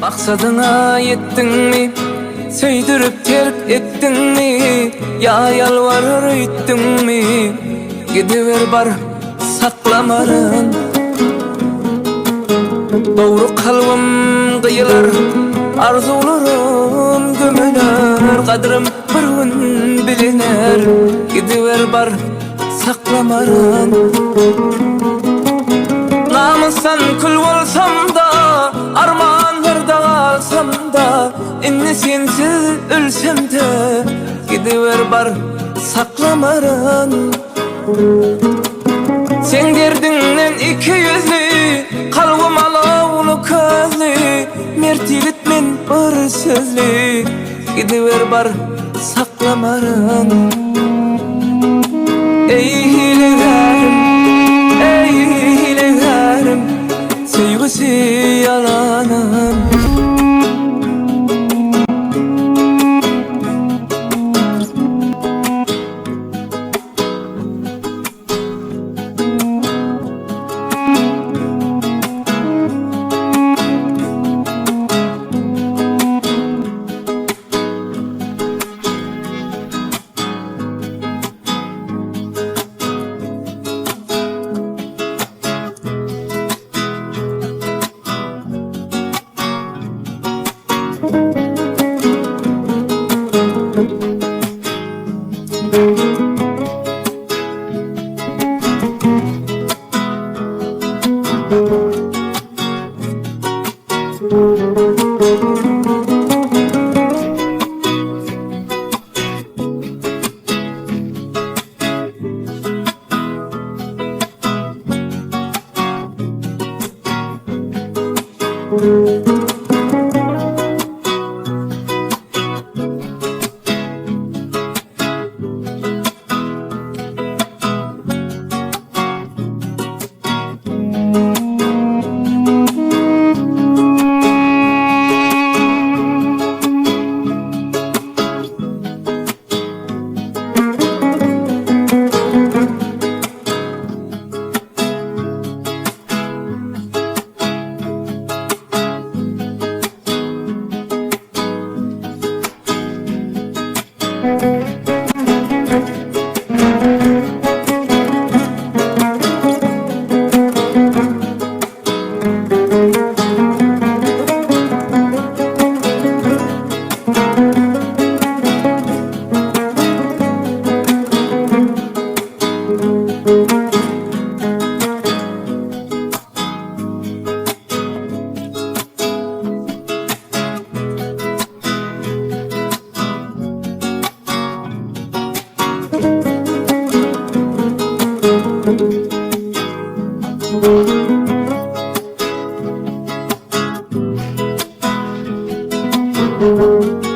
Maksadına yettin mi? Söydürüp terk ettin mi? Ya yalvarır ettin mi? Gidiver bar Saklamaryn. Doğru kalbim kıyılar, arzularım gömüler, kadrım bir gün biliner. Gidiver bar Saklamaryn. Namusan kul olsam da, armanlarda kalsam da, inni sensiz ölsem de, gidiver bar Saklamaryn. Sen derdinlen iki yüzlü, kalbim alavlı közlü, mert yigitmen bir sözlü, gidiver bar Saklamaryn. Ey hilegarim, ey hilegarim, sevgisi yalanım. Thank you.